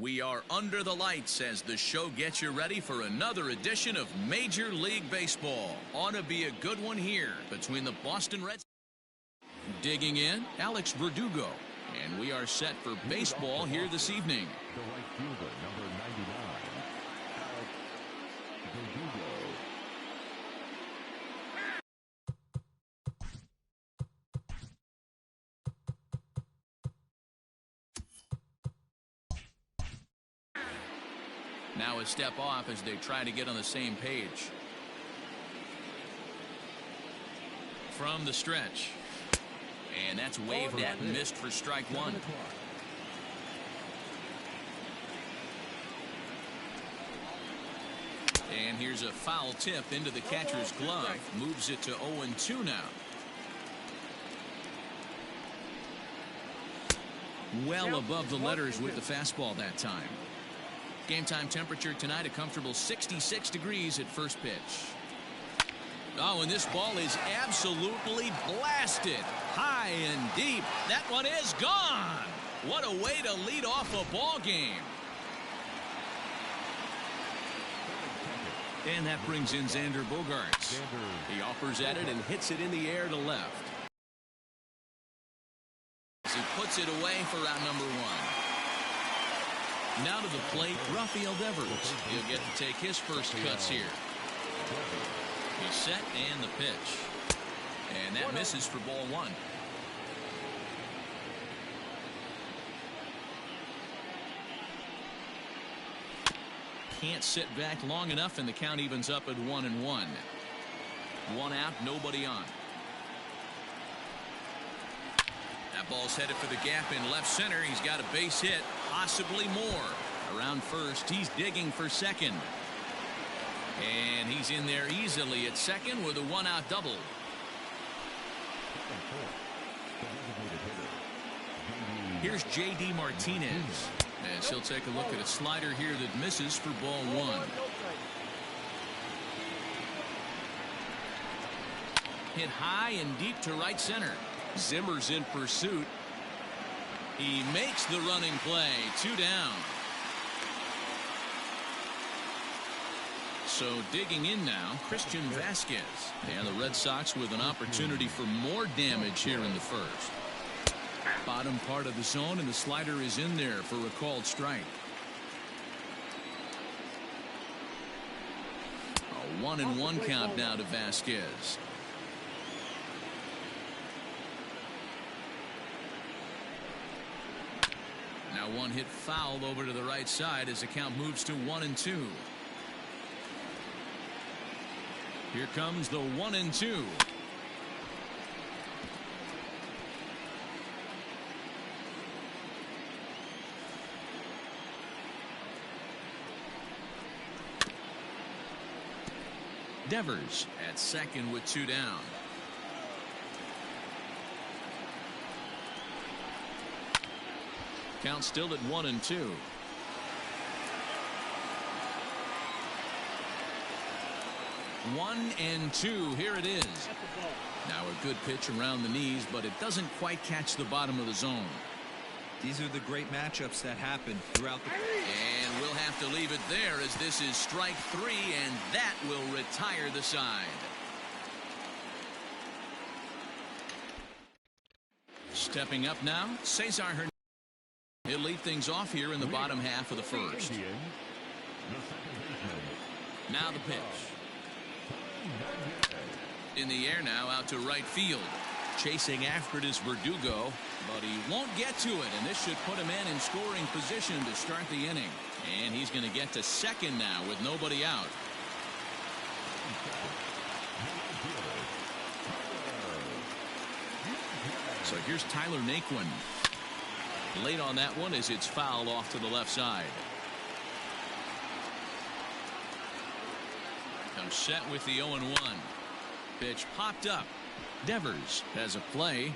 We are under the lights as the show gets you ready for another edition of Major League Baseball. Ought to be a good one here between the Boston Red Sox. Digging in, Alex Verdugo. And we are set for baseball here this evening. The right fielder, number 99, Alex Verdugo. Now a step off as they try to get on the same page. From the stretch. And that's waved at and missed for strike one. And here's a foul tip into the catcher's glove. Moves it to 0-2 now. Well above the letters with the fastball that time. Game time temperature tonight, a comfortable 66 degrees at first pitch. Oh, and this ball is absolutely blasted. High and deep. That one is gone. What a way to lead off a ball game. And that brings in Xander Bogaerts. He offers at it and hits it in the air to left. As he puts it away for out number one. Now to the plate, Rafael Devers. He'll get to take his first cuts here. He's set and the pitch. And that misses for ball one. Can't sit back long enough, and the count evens up at 1-1. One out, nobody on. That ball's headed for the gap in left center. He's got a base hit, possibly more. Around first, he's digging for second. And he's in there easily at second with a one-out double. Here's J.D. Martinez. As he'll take a look at a slider here that misses for ball one. Hit high and deep to right center. Zimmer's in pursuit. He makes the running play. 2 down. So digging in now, Christian Vasquez. And the Red Sox with an opportunity for more damage here in the first. Bottom part of the zone, and the slider is in there for a called strike. A 1-1 count now to Vasquez. Now one hit foul over to the right side as the count moves to 1-2. Here comes the 1-2. Devers at second with 2 down. Count still at 1-2. One and two. Here it is. Now a good pitch around the knees, but it doesn't quite catch the bottom of the zone. These are the great matchups that happen throughout the. And we'll have to leave it there as this is strike 3, and that will retire the side. Stepping up now, Cesar Hernandez. He'll lead things off here in the bottom half of the first. Now the pitch. In the air now, out to right field. Chasing after it is Verdugo, but he won't get to it, and this should put him in scoring position to start the inning. And he's going to get to second now with nobody out. So here's Tyler Naquin. Late on that one as it's fouled off to the left side. Comes set with the 0-1. Pitch popped up. Devers has a play.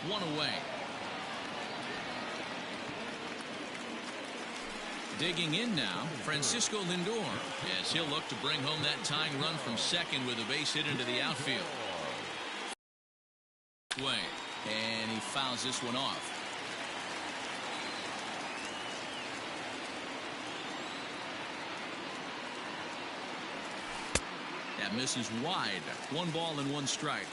One away. Digging in now, Francisco Lindor, as he'll look to bring home that tying run from second with a base hit into the outfield. And he fouls this one off. That misses wide. 1 ball and 1 strike.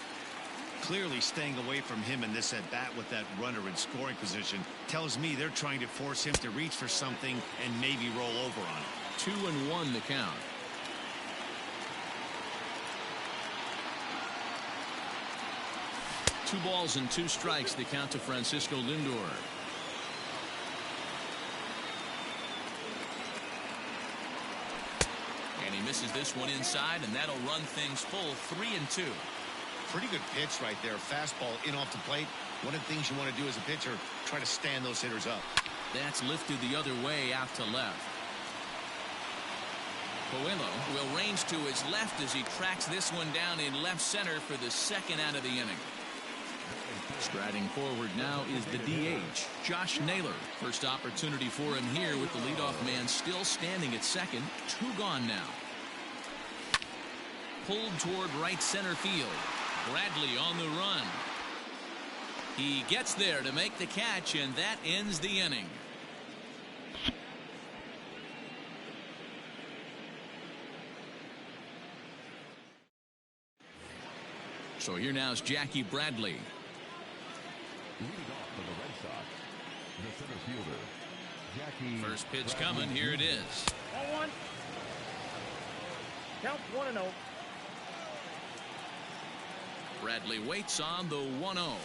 Clearly staying away from him in this at bat with that runner in scoring position tells me they're trying to force him to reach for something and maybe roll over on it. 2-1 the count. Two balls and 2 strikes the count to Francisco Lindor. And he misses this one inside, and that'll run things full 3-2. Pretty good pitch right there. Fastball in off the plate. One of the things you want to do as a pitcher, try to stand those hitters up. That's lifted the other way out to left. Coelho will range to his left as he tracks this one down in left center for the 2nd out of the inning. Striding forward now is the DH, Josh Naylor. First opportunity for him here with the leadoff man still standing at 2nd. 2 gone now. Pulled toward right center field. Bradley on the run. He gets there to make the catch, and that ends the inning. So here now is Jackie Bradley. Leading off for the Red Sox, the center fielder, Jackie. First pitch coming. Here it is. 0-1. Count 1-0. Bradley waits on the 1-0.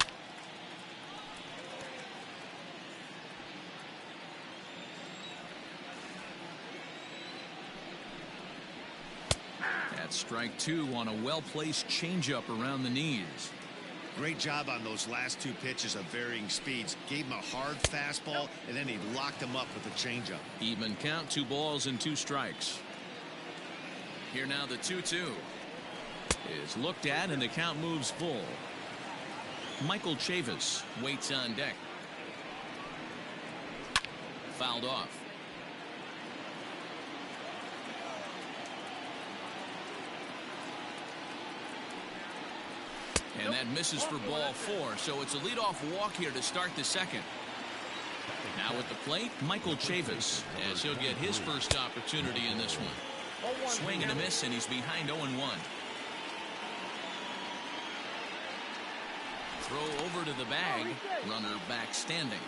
That's strike 2 on a well-placed changeup around the knees. Great job on those last 2 pitches of varying speeds. Gave him a hard fastball, and then he locked him up with a changeup. Even count. 2 balls and 2 strikes. Here now the 2-2 is looked at, and the count moves full. Michael Chavis waits on deck. Fouled off. And that misses for ball 4, so it's a leadoff walk here to start the 2nd. Now at the plate, Michael Chavis, as he'll get his first opportunity in this one. Swing and a miss, and he's behind 0-1. Throw over to the bag. Runner back standing.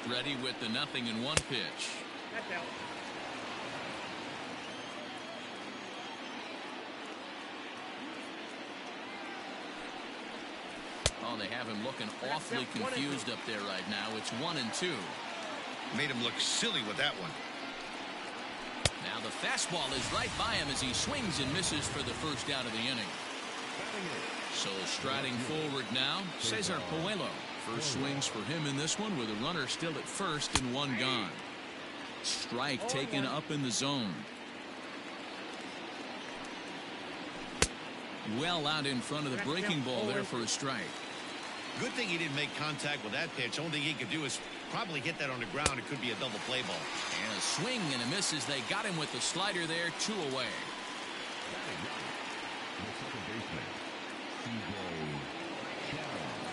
Ready with the 0-1 pitch. That's out. Oh, they have him looking awfully confused up there right now. It's 1-2. Made him look silly with that one. Now the fastball is right by him as he swings and misses for the 1st out of the inning. So striding forward now, Cesar Hernandez. First swings for him in this one with a runner still at 1st and 1 gone. Strike taken up in the zone. Well out in front of the breaking ball there for a strike. Good thing he didn't make contact with that pitch. Only thing he could do is probably hit that on the ground. It could be a double play ball. And a swing and a miss as they got him with the slider there. 2 away.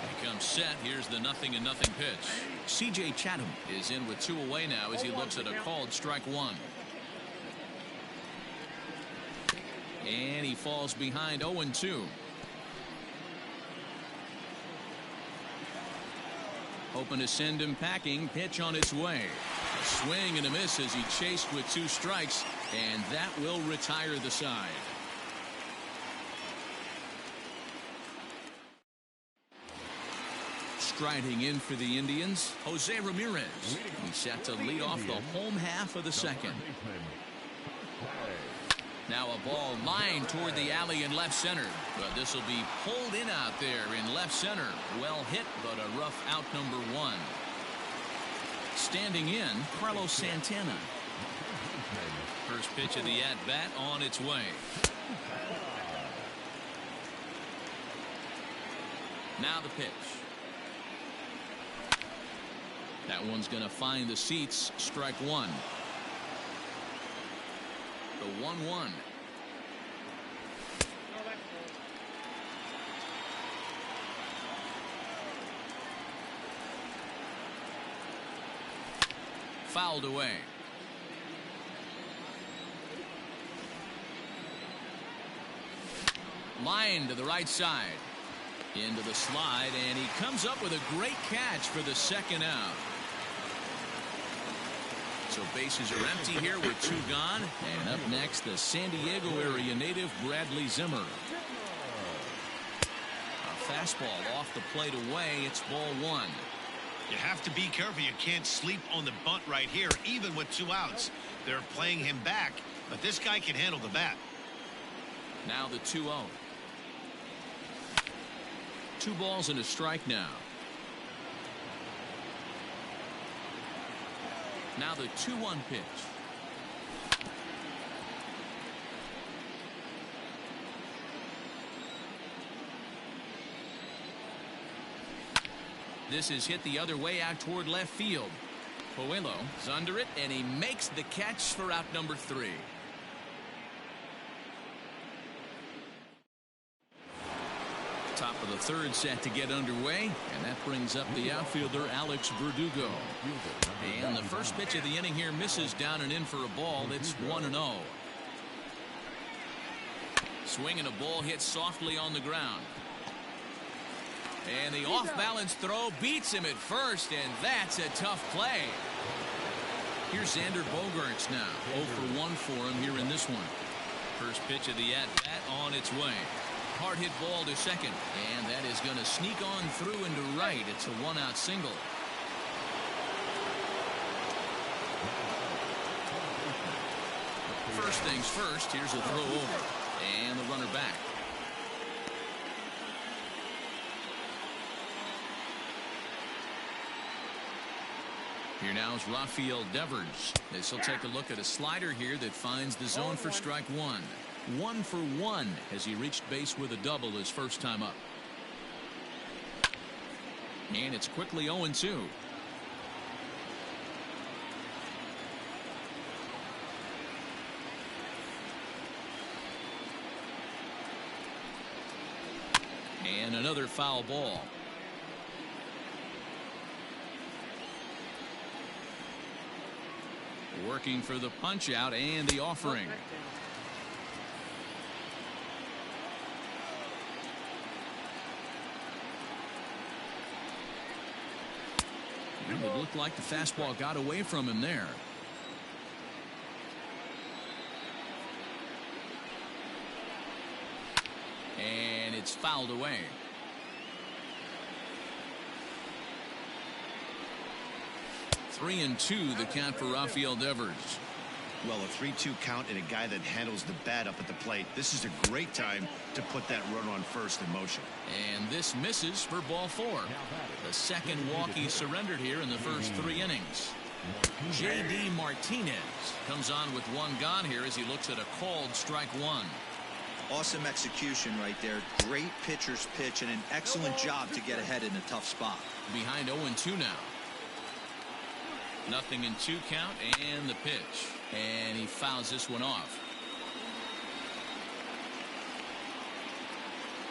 He comes set. Here's the 0-0 pitch. C.J. Chatham is in with 2 away now as he looks at a called strike 1. And he falls behind 0-2. Hoping to send him packing. Pitch on its way. A swing and a miss as he chased with 2 strikes, and that will retire the side. Striding in for the Indians, Jose Ramirez. He's set to lead off the home half of the 2nd. Now a ball lined toward the alley in left center. But this will be pulled in out there in left center. Well hit, but a rough out number 1. Standing in, Carlos Santana. First pitch of the at-bat on its way. Now the pitch. That one's going to find the seats. Strike 1. The 1-1. Fouled away. Line to the right side. Into the slide, and he comes up with a great catch for the second out. So bases are empty here with 2 gone. And up next, the San Diego area native Bradley Zimmer. A fastball off the plate away. It's ball 1. You have to be careful. You can't sleep on the bunt right here, even with 2 outs. They're playing him back, but this guy can handle the bat. Now the 2-0. 2 balls and a strike now. Now the 2-1 pitch. This is hit the other way out toward left field. Puello is under it, and he makes the catch for out number 3. Top of the 3rd set to get underway, and that brings up the outfielder Alex Verdugo. And the first pitch of the inning here misses down and in for a ball. It's 1-0. Swing and a ball hit softly on the ground. And the off-balance throw beats him at first, and that's a tough play. Here's Xander Bogaerts now. 0 for 1 for him here in this one. First pitch of the at-bat on its way. Hard hit ball to second, and that is going to sneak on through into right. It's a 1-out single. First things first, here's a throw over, and the runner back. Here now is Rafael Devers. This will take a look at a slider here that finds the zone for strike 1. 1 for 1 as he reached base with a double his first time up. And it's quickly 0-2. And another foul ball. Working for the punch out and the offering. It looked like the fastball got away from him there. And it's fouled away. Three and 2 the count for Rafael Devers. Well, a 3-2 count and a guy that handles the bat up at the plate. This is a great time to put that runner on first in motion. And this misses for ball 4. The second walk he surrendered here in the first 3 innings. J.D. Martinez comes on with 1 gone here as he looks at a called strike 1. Awesome execution right there. Great pitcher's pitch and an excellent job to get ahead in a tough spot. Behind 0-2 now. 0-2 count and the pitch. And he fouls this one off.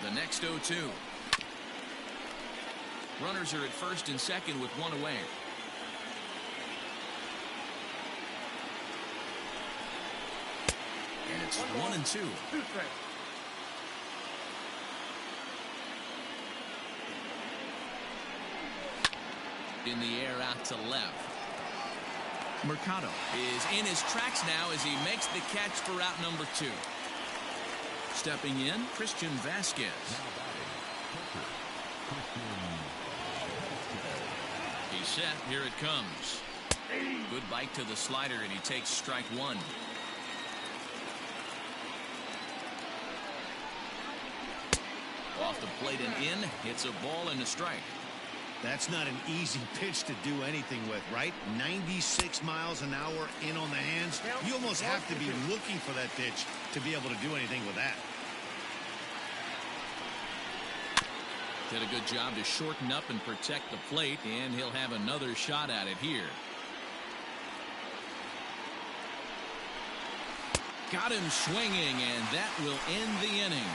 The next 0-2. Runners are at first and second with 1 away. And it's 1-2. In the air out to left. Mercado is in his tracks now as he makes the catch for out number 2. Stepping in, Christian Vasquez. He's set. Here it comes. Good bite to the slider, and he takes strike 1. Off the plate and in. Hits a ball and a strike. That's not an easy pitch to do anything with, right? 96 miles an hour in on the hands. You almost have to be looking for that pitch to be able to do anything with that. Did a good job to shorten up and protect the plate, and he'll have another shot at it here. Got him swinging, and that will end the inning.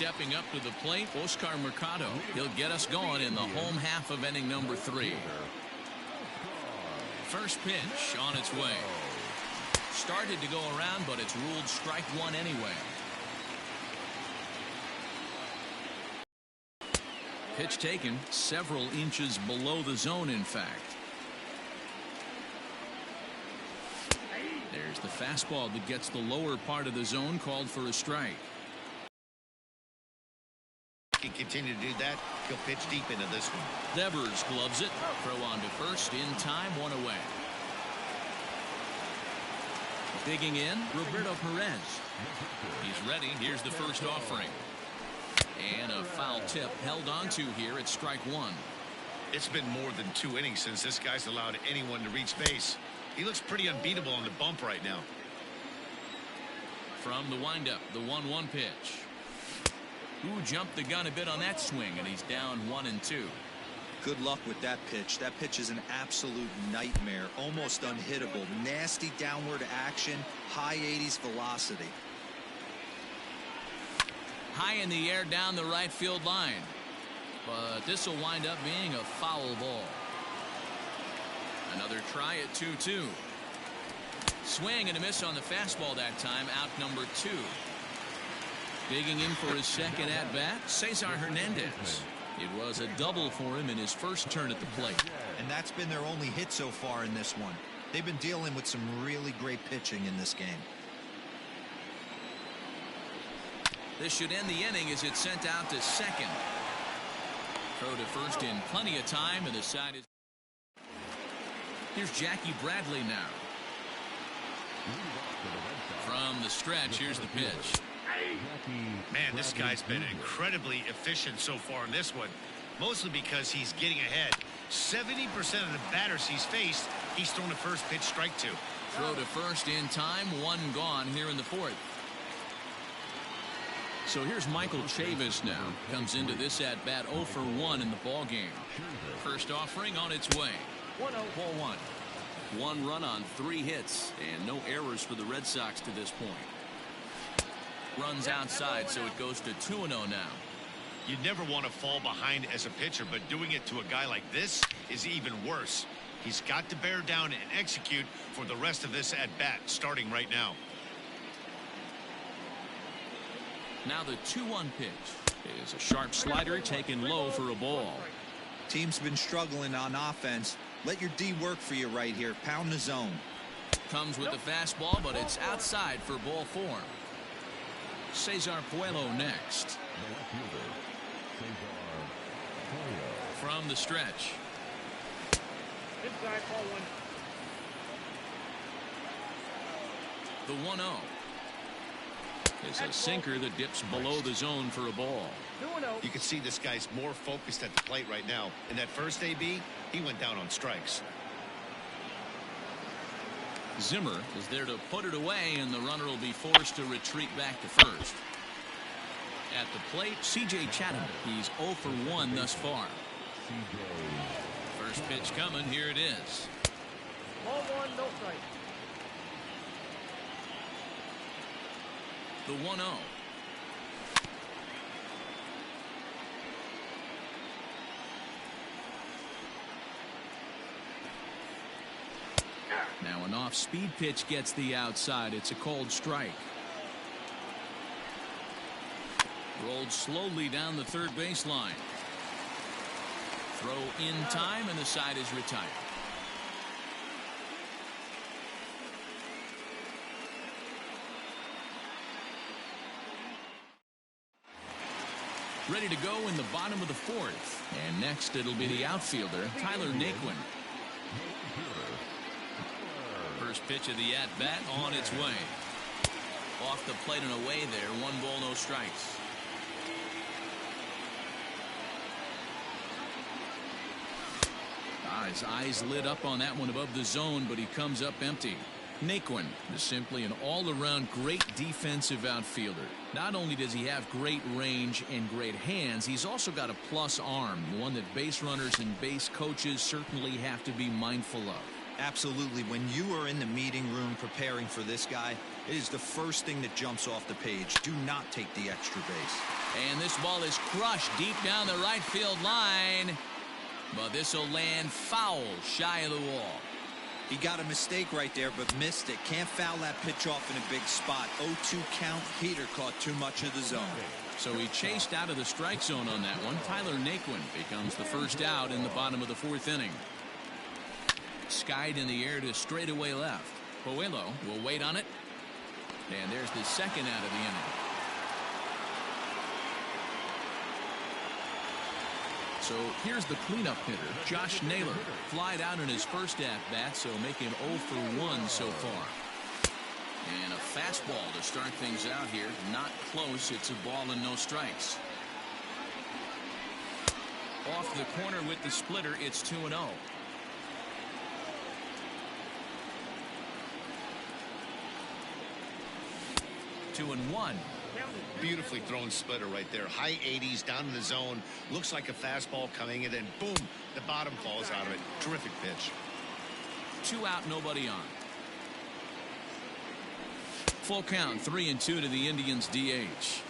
Stepping up to the plate, Oscar Mercado. He'll get us going in the home half of inning number 3. First pitch on its way. Started to go around, but it's ruled strike 1 anyway. Pitch taken several inches below the zone, in fact. There's the fastball that gets the lower part of the zone, called for a strike. He continue to do that, he'll pitch deep into this one. Devers gloves it. Throw on to first in time, 1 away. Digging in, Roberto Perez. He's ready. Here's the first offering. And a foul tip held onto here at strike 1. It's been more than 2 innings since this guy's allowed anyone to reach base. He looks pretty unbeatable on the bump right now. From the windup, the 1-1 pitch. Ooh, jumped the gun a bit on that swing, and he's down 1-2. Good luck with that pitch. That pitch is an absolute nightmare. Almost unhittable. Nasty downward action. High 80s velocity. High in the air down the right field line. But this will wind up being a foul ball. Another try at 2-2. Swing and a miss on the fastball that time. Out number 2. Digging in for his second at-bat, Cesar Hernandez. It was a double for him in his first turn at the plate. And that's been their only hit so far in this one. They've been dealing with some really great pitching in this game. This should end the inning as it's sent out to second. Throw to first in plenty of time, and the side is... Here's Jackie Bradley now. From the stretch, here's the pitch. Man, this guy's been incredibly efficient so far in this one, mostly because he's getting ahead. 70% of the batters he's faced, he's thrown a first pitch strike to. Throw to first in time, 1 gone here in the 4th. So here's Michael Chavis now. Comes into this at bat 0 for 1 in the ball game. First offering on its way. 1-0, ball 1. 1 run on 3 hits and no errors for the Red Sox to this point. Runs outside, so it goes to 2-0 now. You'd never want to fall behind as a pitcher, but doing it to a guy like this is even worse. He's got to bear down and execute for the rest of this at bat, starting right now. Now the 2-1 pitch is a sharp slider taken low for a ball. Team's been struggling on offense. Let your D work for you right here. Pound the zone. Comes with the fastball, but it's outside for ball 4. Cesar Puello next. From the stretch. Inside, ball 1. The 1-0 is a sinker that dips below the zone for a ball. You can see this guy's more focused at the plate right now. In that first AB, he went down on strikes. Zimmer is there to put it away, and the runner will be forced to retreat back to first. At the plate, C.J. Chatham. He's 0 for 1 thus far. First pitch coming. Here it is. Ball 1, no strike. The 1-0. Now an off-speed pitch gets the outside. It's a called strike. Rolled slowly down the third baseline. Throw in time, and the side is retired. Ready to go in the bottom of the 4th. And next it'll be the outfielder, Tyler Naquin. First pitch of the at-bat on its way. Off the plate and away there. 1 ball, no strikes. His eyes lit up on that one above the zone, but he comes up empty. Naquin is simply an all-around great defensive outfielder. Not only does he have great range and great hands, he's also got a plus arm, one that base runners and base coaches certainly have to be mindful of. Absolutely. When you are in the meeting room preparing for this guy, It is the first thing that jumps off the page. Do not take the extra base. And this ball is crushed deep down the right field line. But this will land foul shy of the wall. He got a mistake right there, but missed it. Can't foul that pitch off in a big spot. 0-2 count. Heater caught too much of the zone. So he chased out of the strike zone on that one. Tyler Naquin becomes the first out in the bottom of the fourth inning. Skied in the air to straightaway left. Puello will wait on it. And there's the second out of the inning. So here's the cleanup hitter, Josh Naylor. Flied out in his first at-bat, so making 0 for 1 so far. And a fastball to start things out here. Not close. It's a ball and no strikes. Off the corner with the splitter, it's 2-0. Two and one. Beautifully thrown splitter right there. High 80s down in the zone. Looks like a fastball coming, and then boom, the bottom falls out of it. Terrific pitch. 2 out, nobody on. Full count, 3-2 to the Indians DH.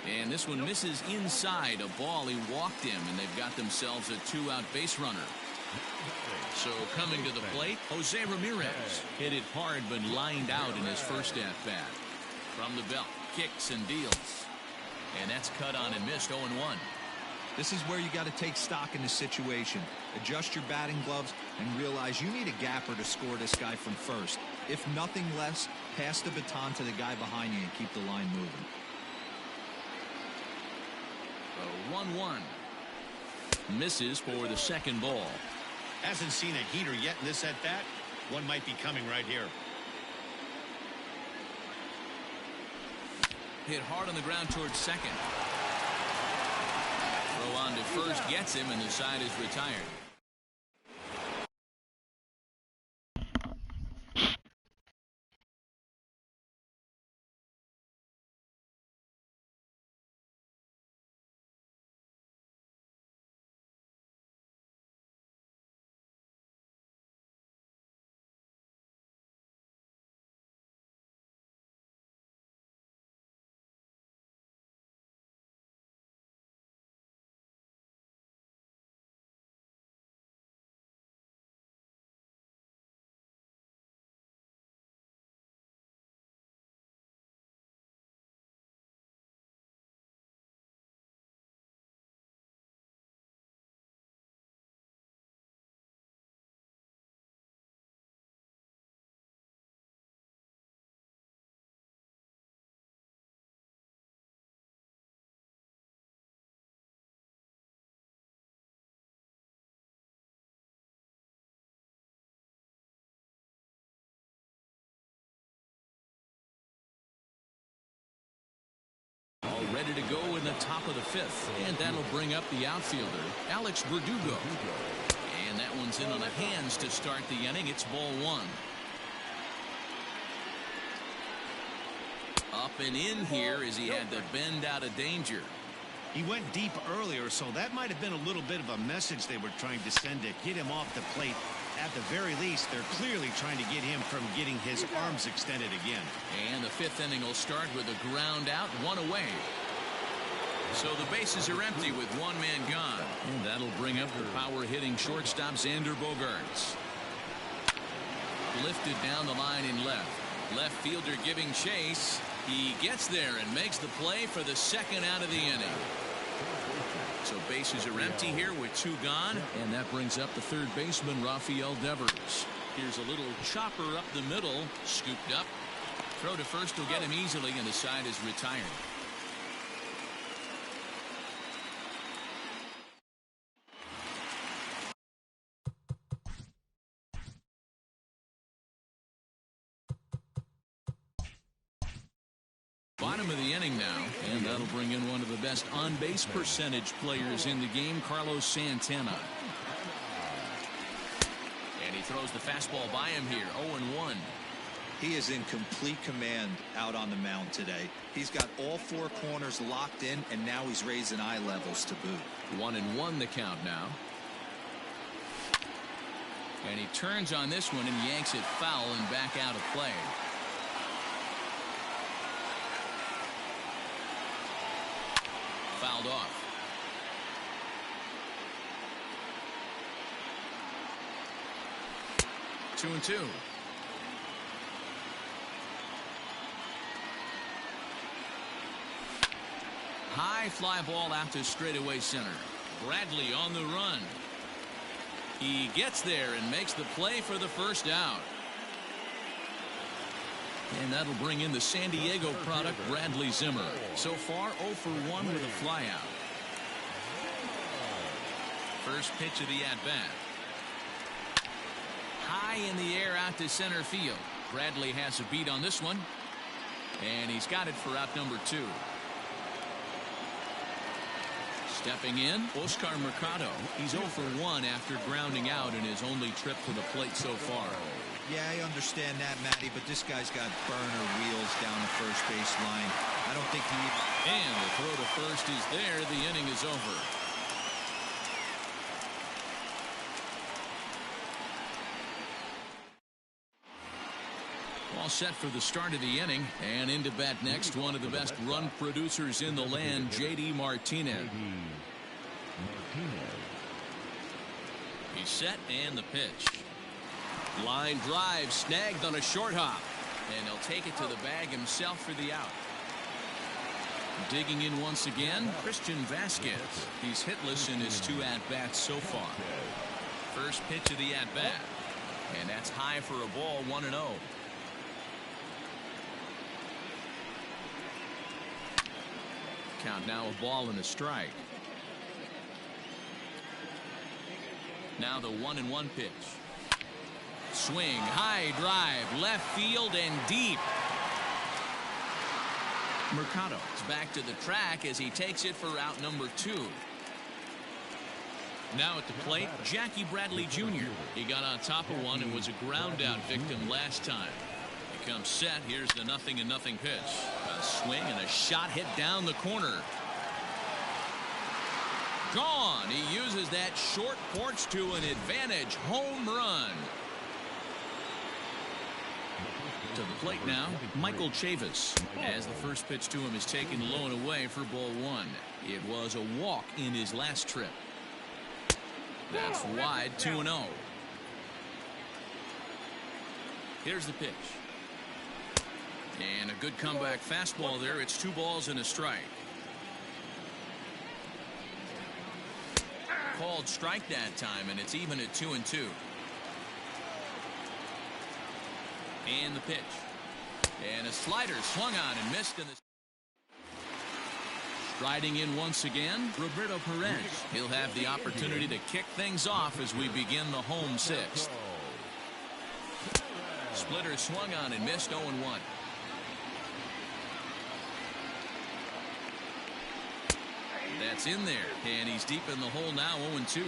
And this one misses inside. A ball he walked him, and they've got themselves a 2-out base runner. So coming to the plate, Jose Ramirez hit it hard but lined out in his first at-bat. From the belt, kicks and deals. And that's cut on and missed. 0-1. This is where you got to take stock in the situation. Adjust your batting gloves and realize you need a gapper to score this guy from first. If nothing less, pass the baton to the guy behind you and keep the line moving. 1-1. Misses for the second ball. Hasn't seen a heater yet in this at-bat. One might be coming right here. Hit hard on the ground towards second. Throw on to first gets him, and the side is retired. Ready to go in the top of the fifth, and that'll bring up the outfielder, Alex Verdugo. And that one's in on the hands to start the inning. It's ball one. Up and in here as he had to bend out of danger. He went deep earlier, so that might have been a little bit of a message they were trying to send to get him off the plate. At the very least, they're clearly trying to get him from getting his arms extended again. And the fifth inning will start with a ground out, one away. So the bases are empty with one man gone. And that'll bring up the power-hitting shortstop Xander Bogaerts. Lifted down the line in left. Left fielder giving chase. He gets there and makes the play for the second out of the inning. So bases are empty here with 2 gone. And that brings up the third baseman, Rafael Devers. Here's a little chopper up the middle. Scooped up. Throw to first will get him easily, and the side is retired. Bottom of the inning now, and that'll bring in one of the best on-base percentage players in the game, Carlos Santana. And he throws the fastball by him here, 0-1. He is in complete command out on the mound today. He's got all 4 corners locked in, and now he's raising eye levels to boot. 1-1 the count now. And he turns on this one and yanks it foul and back out of play. Fouled off. Two and two. High fly ball out to straightaway center. Bradley on the run. He gets there and makes the play for the first out. And that'll bring in the San Diego product, Bradley Zimmer. So far, 0 for 1 with a flyout. First pitch of the at-bat. High in the air out to center field. Bradley has a beat on this one. And he's got it for out number 2. Stepping in, Oscar Mercado. He's 0 for 1 after grounding out in his only trip to the plate so far. Yeah, I understand that, Matty, but this guy's got burner wheels down the first base line. I don't think he... And the throw to first is there. The inning is over. All set for the start of the inning. And into bat next, one of the best run producers in the land, J.D. Martinez. He's set and the pitch. Line drive snagged on a short hop. And he'll take it to the bag himself for the out. Digging in once again, Christian Vasquez. He's hitless in his 2 at-bats so far. First pitch of the at-bat. And that's high for a ball, 1-0. Count now a ball and a strike. Now the 1-1 pitch. Swing, high drive, left field and deep. Mercado is back to the track as he takes it for out number 2. Now at the plate, Jackie Bradley Jr. He got on top of one and was a ground out victim last time. He comes set. Here's the 0-0 pitch. A swing and a shot hit down the corner. Gone. He uses that short porch to an advantage home run. To the plate now, Michael Chavis, as the first pitch to him is taken low and away for ball 1. It was a walk in his last trip. That's wide, 2-0. Here's the pitch. And a good comeback fastball there. It's 2 balls and a strike. Called strike that time, and it's even at 2-2. And the pitch. And a slider swung on and missed in the... Striding in once again, Roberto Perez. He'll have the opportunity to kick things off as we begin the home 6th. Splitter swung on and missed, 0-1. That's in there, and he's deep in the hole now, 0-2.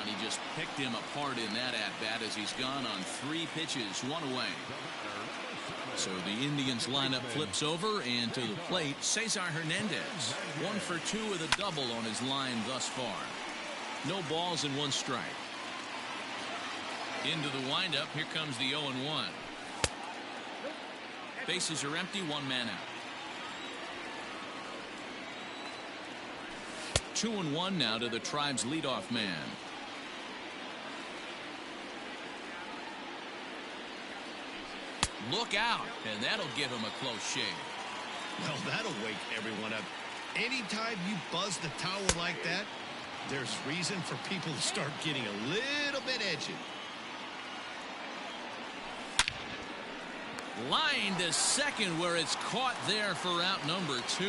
And he just picked him apart in that at-bat as he's gone on 3 pitches, 1 away. So the Indians lineup flips over, and to the plate, Cesar Hernandez. 1 for 2 with a double on his line thus far. No balls and 1 strike. Into the windup, here comes the 0-1. Bases are empty, 1 man out. 2-1 now to the Tribe's leadoff man. Look out, and that'll give him a close shave. Well, that'll wake everyone up. Anytime you buzz the tower like that, there's reason for people to start getting a little bit edgy. Line to second where it's caught there for out number 2.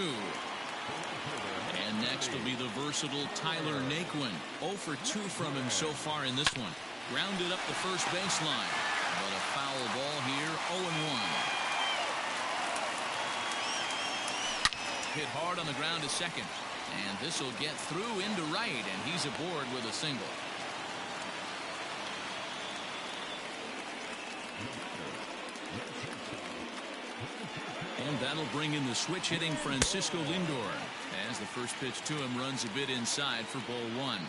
And next will be the versatile Tyler Naquin. 0 for 2 from him so far in this one. Grounded up the first baseline. But a foul ball here, 0-1. Hit hard on the ground to second. And this will get through into right, and he's aboard with a single. And that'll bring in the switch hitting Francisco Lindor as the first pitch to him runs a bit inside for ball one.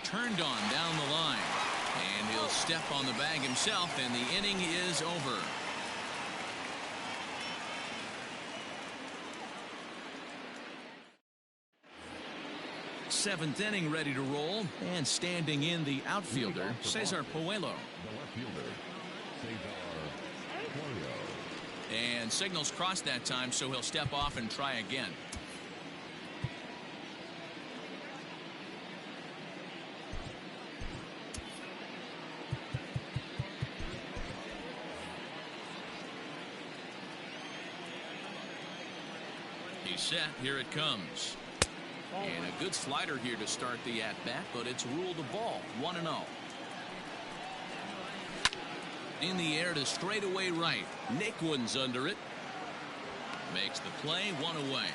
Turned on down the line, and he'll step on the bag himself, and the inning is over. Seventh inning ready to roll, and standing in the outfielder Cesar Puello. The left fielder, Cesar Hernandez. And signals crossed that time, so he'll step off and try again. He's set. Here it comes. And a good slider here to start the at-bat, but it's ruled a ball. 1-0. In the air to straightaway right. Naquin's under it. Makes the play, one away.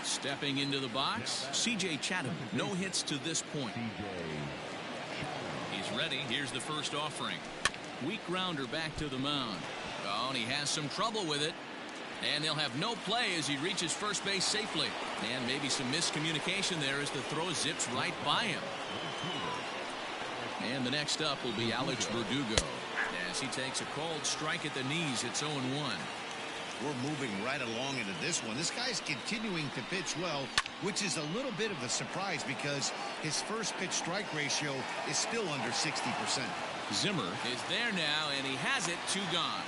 Stepping into the box, C.J. Chatham. No hits to this point. He's ready. Here's the first offering. Weak grounder back to the mound. Oh, and he has some trouble with it. And they'll have no play as he reaches first base safely. And maybe some miscommunication there as the throw zips right by him. And the next up will be Alex Verdugo as he takes a cold strike at the knees. It's 0-1. We're moving right along into this one. This guy's continuing to pitch well, which is a little bit of a surprise because his first pitch strike ratio is still under 60%. Zimmer is there now, and he has it. 2 gone.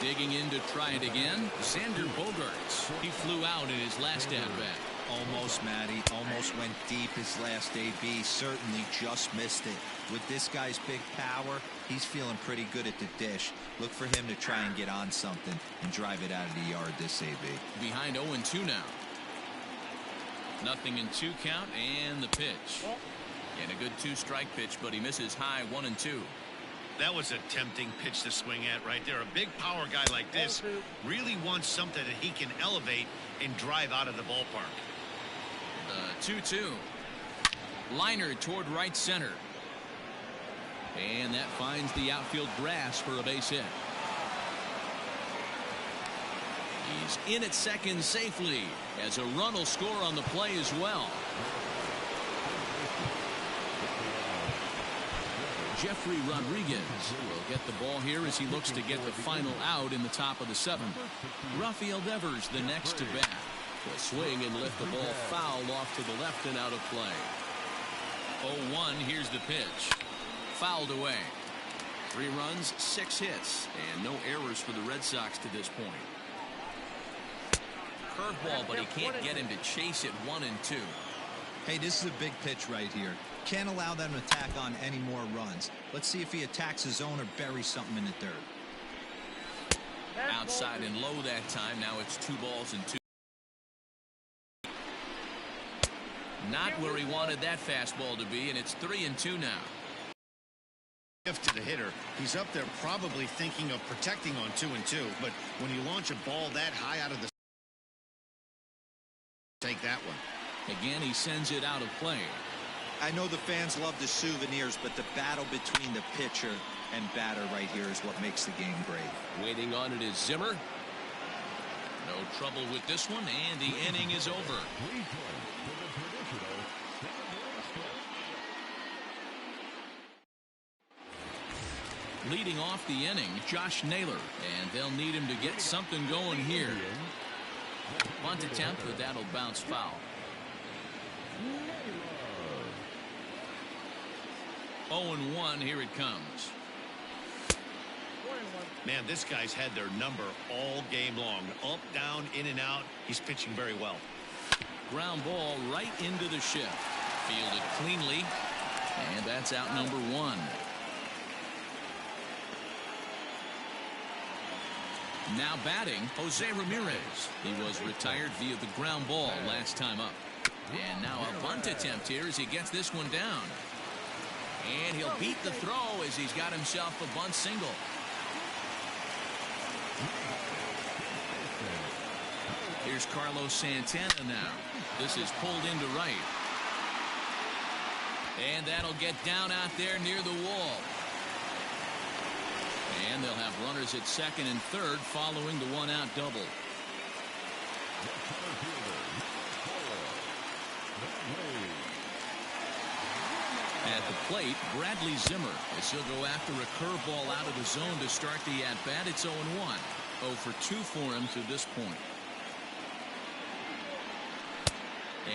Digging in to try it again, Xander Bogaerts. He flew out in his last at-bat. Almost, Matty. Almost went deep his last AB. Certainly just missed it. With this guy's big power, he's feeling pretty good at the dish. Look for him to try and get on something and drive it out of the yard this AB. Behind 0-2 now. 0-2 count, and the pitch. And a good 2-strike pitch, but he misses high. 1-2. That was a tempting pitch to swing at right there. A big power guy like this really wants something that he can elevate and drive out of the ballpark. 2-2. Liner toward right center. And that finds the outfield grass for a base hit. He's in at second safely as a run will score on the play as well. Jeffrey Rodriguez will get the ball here as he looks to get the final out in the top of the 7th. Rafael Devers the next to bat. Will swing and lift the ball foul off to the left and out of play. 0-1. Here's the pitch. Fouled away. 3 runs, 6 hits, and no errors for the Red Sox to this point. Curveball, but he can't get him to chase it. 1-2. Hey, this is a big pitch right here. Can't allow them to tack on any more runs. Let's see if he attacks his zone or buries something in the dirt. Outside and low that time. Now it's 2 balls and 2. Not where he wanted that fastball to be, and it's 3-2 now. To the hitter, he's up there probably thinking of protecting on 2-2, but when you launch a ball that high out of the, take that one. Again, he sends it out of play. I know the fans love the souvenirs, but the battle between the pitcher and batter right here is what makes the game great. Waiting on it is Zimmer. No trouble with this one, and the inning is over. Leading off the inning, Josh Naylor, and they'll need him to get something going here. Bunt attempt, but that'll bounce foul. 0-1, here it comes. Man, this guy's had their number all game long. Up, down, in and out. He's pitching very well. Ground ball right into the shift. Fielded cleanly, and that's out number 1. Now batting, Jose Ramirez. He was retired via the ground ball last time up. And now a bunt attempt here as he gets this one down. And he'll beat the throw as he's got himself a bunt single. Here's Carlos Santana now. This is pulled into right. And that'll get down out there near the wall. And they'll have runners at second and third following the one-out double. At the plate, Bradley Zimmer, as he'll go after a curveball out of the zone to start the at-bat. It's 0-1. 0 for 2 for him to this point.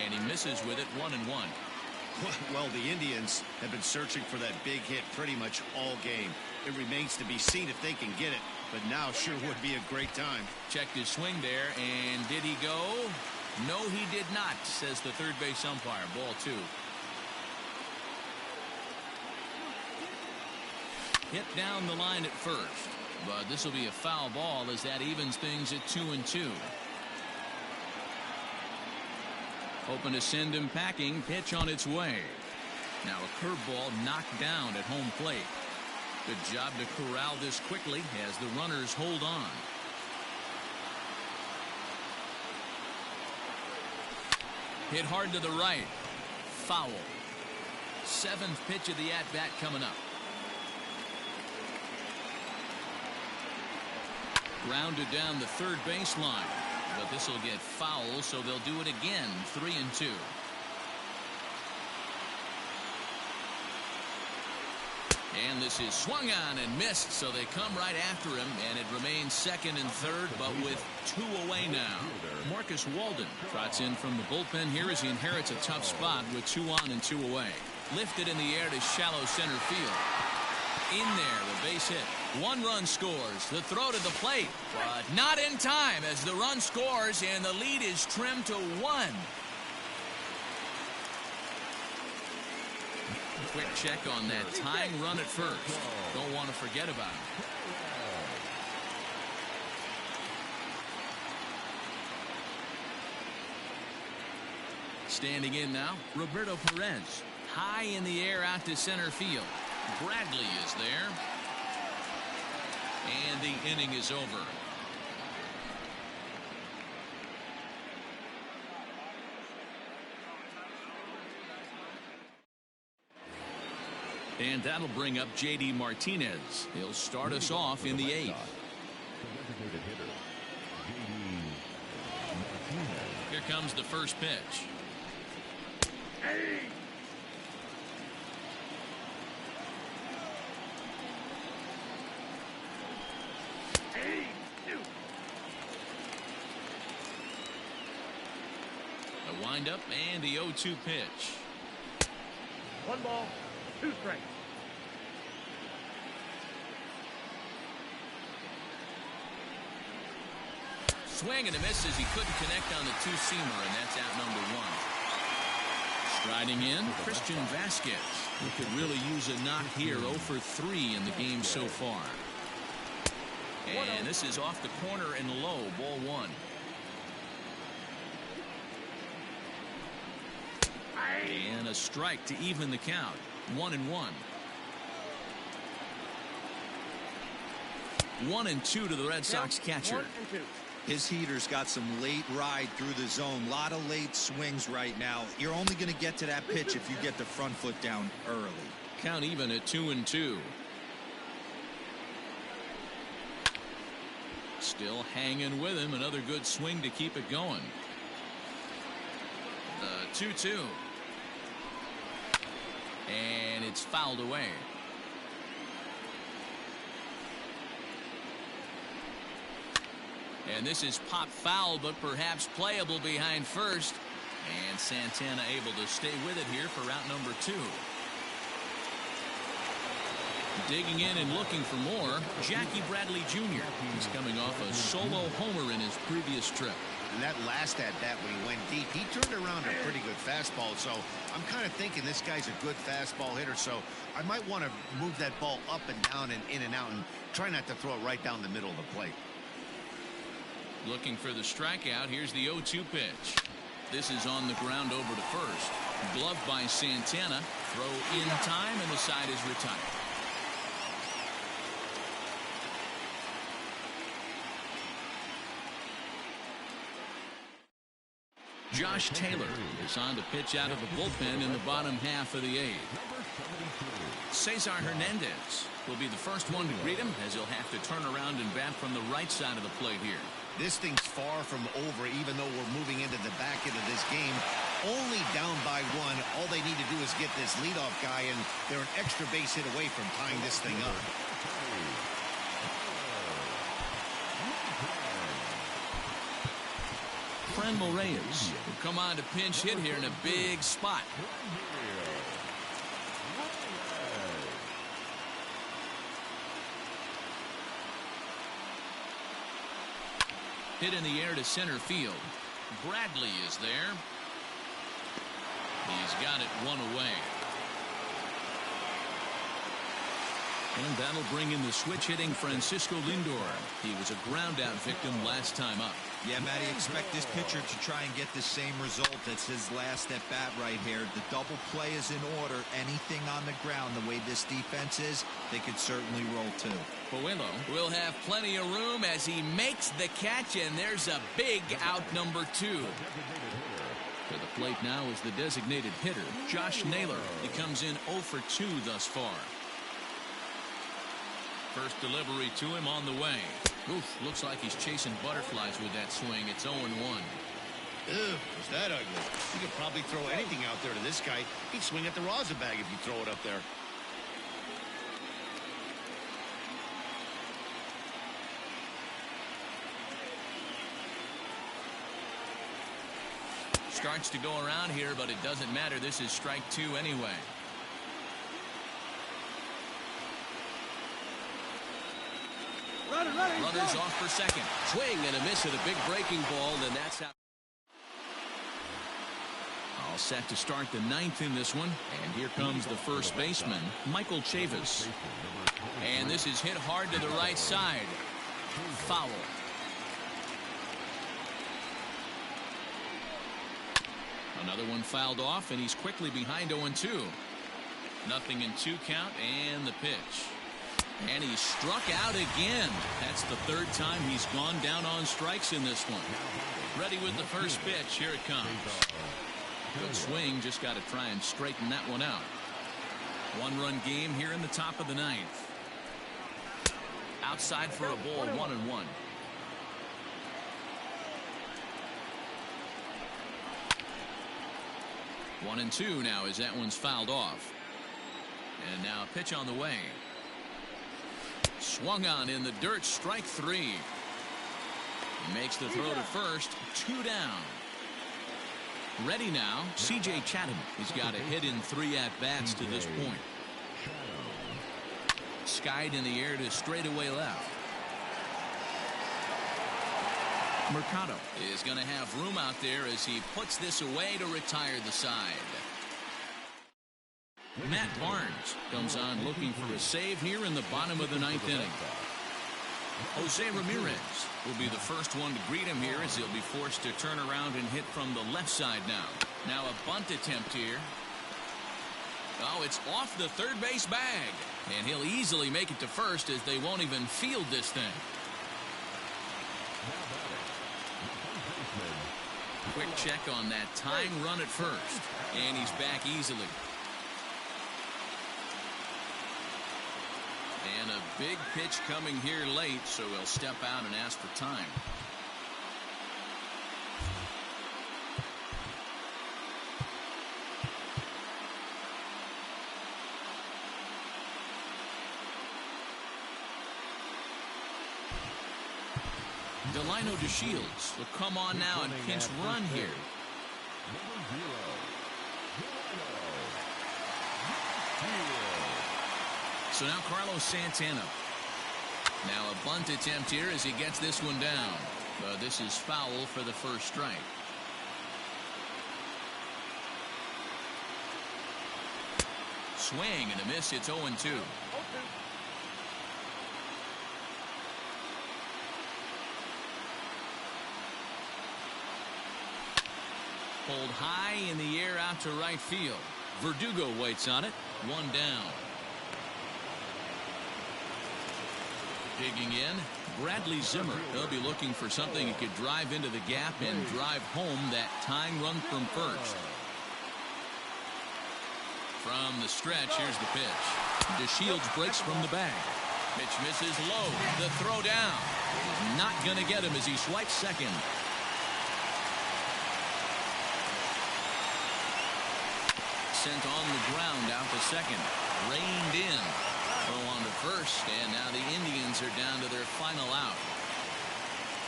And he misses with it, 1-1. Well, the Indians have been searching for that big hit pretty much all game. It remains to be seen if they can get it, but now sure would be a great time. Checked his swing there, and did he go? No, he did not, says the third base umpire. Ball 2. Hit down the line at first, but this will be a foul ball as that evens things at 2-2. Hoping to send him packing. Pitch on its way. Now a curveball knocked down at home plate. Good job to corral this quickly as the runners hold on. Hit hard to the right. Foul. 7th pitch of the at-bat coming up. Grounded down the third baseline. But this will get foul, so they'll do it again. 3-2. And this is swung on and missed, so they come right after him, and it remains second and third, but with 2 away now. Marcus Walden trots in from the bullpen here as he inherits a tough spot with 2 on and 2 away. Lifted in the air to shallow center field. In there, the base hit. 1 run scores. The throw to the plate, but not in time as the run scores and the lead is trimmed to 1. Quick check on that tying run at first. Don't want to forget about it. Standing in now, Roberto Perez. High in the air out to center field. Bradley is there. And the inning is over. And that'll bring up J.D. Martinez. He'll start us off in the 8th. Here comes the first pitch. A windup and the 0-2 pitch. 1 ball, 2 strikes. Swing and a miss as he couldn't connect on the 2-seamer, and that's out number 1. Striding in, Christian Vasquez. He could really use a knock here. 0 for 3 in the game so far. And this is off the corner and low. Ball 1. And a strike to even the count. 1-1. 1-2 to the Red Sox catcher. 1-2. His heater's got some late ride through the zone. A lot of late swings right now. You're only going to get to that pitch if you get the front foot down early. Count even at 2-2. Still hanging with him. Another good swing to keep it going. The 2-2. And it's fouled away. And this is pop foul, but perhaps playable behind first. And Santana able to stay with it here for route number 2. Digging in and looking for more, Jackie Bradley Jr. He's coming off a solo homer in his previous trip. And that last at-bat when he went deep, he turned around a pretty good fastball. So I'm kind of thinking this guy's a good fastball hitter. So I might want to move that ball up and down and in and out and try not to throw it right down the middle of the plate. Looking for the strikeout. Here's the 0-2 pitch. This is on the ground over to first. Gloved by Santana. Throw in time, and the side is retired. Josh Taylor is on to pitch out of the bullpen in the bottom half of the 8th. Cesar Hernandez will be the first one to greet him, as he'll have to turn around and bat from the right side of the plate here. This thing's far from over, even though we're moving into the back end of this game. Only down by 1. All they need to do is get this leadoff guy, and they're an extra base hit away from tying this thing up. Franmil Reyes will come on to pinch hit here in a big spot. Hit in the air to center field. Bradley is there. He's got it 1 away. And that'll bring in the switch hitting Francisco Lindor. He was a ground out victim last time up. Yeah, Matty, expect this pitcher to try and get the same result. That's his last at bat right here. The double play is in order. Anything on the ground, the way this defense is, they could certainly roll too. Puello will have plenty of room as he makes the catch, and there's a big out number 2. To the plate now is the designated hitter, Josh Naylor. He comes in 0 for 2 thus far. First delivery to him on the way. Oof, looks like he's chasing butterflies with that swing. It's 0-1. Ew, is that ugly? You could probably throw anything out there to this guy. He'd swing at the rosin bag if you throw it up there. Starts to go around here, but it doesn't matter. This is strike 2 anyway. Runners off for second. Swing and a miss at a big breaking ball, and that's how. All set to start the 9th in this one. And here comes the first baseman, Michael Chavis. And this is hit hard to the right side. Foul. Another one fouled off, and he's quickly behind 0-2. Nothing in 2 count, and the pitch. And he struck out again. That's the 3rd time he's gone down on strikes in this one. Ready with the first pitch. Here it comes. Good swing. Just got to try and straighten that one out. 1-run game here in the top of the 9th. Outside for a ball, 1-1. One and 2 now as that one's fouled off. And now a pitch on the way. Swung on in the dirt, strike 3. He makes the throw to first, 2 down. Ready now, C.J. Chatham. He's got a hit in 3 at-bats to this point. Skied in the air to straightaway left. Mercado is going to have room out there as he puts this away to retire the side. Matt Barnes comes on looking for a save here in the bottom of the 9th inning. Jose Ramirez will be the first one to greet him here as he'll be forced to turn around and hit from the left side now. Now a bunt attempt here. Oh, it's off the third base bag. And he'll easily make it to first as they won't even field this thing. Quick check on that tying run at first. And he's back easily. And a big pitch coming here late, so he'll step out and ask for time. Delino DeShields will come on now and pinch run here. So now Carlos Santana. Now a bunt attempt here as he gets this one down. But this is foul for the first strike. Swing and a miss. It's 0-2. Pulled high in the air out to right field. Verdugo waits on it. One down. Digging in, Bradley Zimmer. He'll be looking for something he could drive into the gap and drive home that tying run from first. From the stretch, here's the pitch. DeShields breaks from the bag. Pitch misses low. The throw down is not going to get him as he swipes second. Sent on the ground out to second. Reined in. Throw on to first, and now the Indians are down to their final out.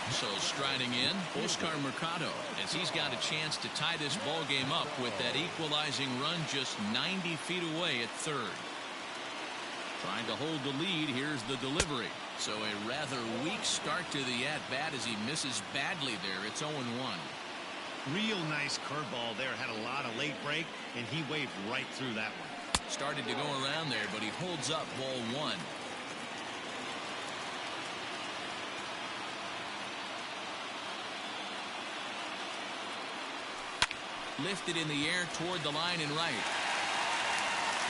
So striding in, Oscar Mercado, as he's got a chance to tie this ball game up with that equalizing run just 90 feet away at third. Trying to hold the lead. Here's the delivery. So a rather weak start to the at-bat as he misses badly there. It's 0-1. Real nice curveball there. Had a lot of late break, and he waved right through that one. Started to go around there, but he holds up ball one. Lifted in the air toward the line and right.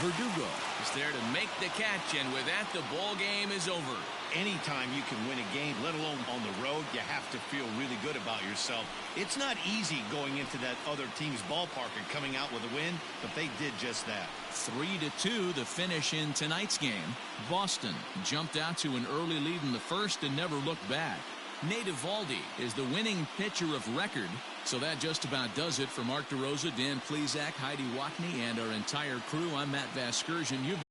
Verdugo is there to make the catch, and with that, the ball game is over. Anytime you can win a game, let alone on the road, you have to feel really good about yourself. It's not easy going into that other team's ballpark and coming out with a win, but they did just that. 3-2 the finish in tonight's game. Boston jumped out to an early lead in the first and never looked back. Nate Eovaldi is the winning pitcher of record. So that just about does it for Mark DeRosa, Dan Plesac, Heidi Watney, and our entire crew. I'm Matt Vasgersian. You've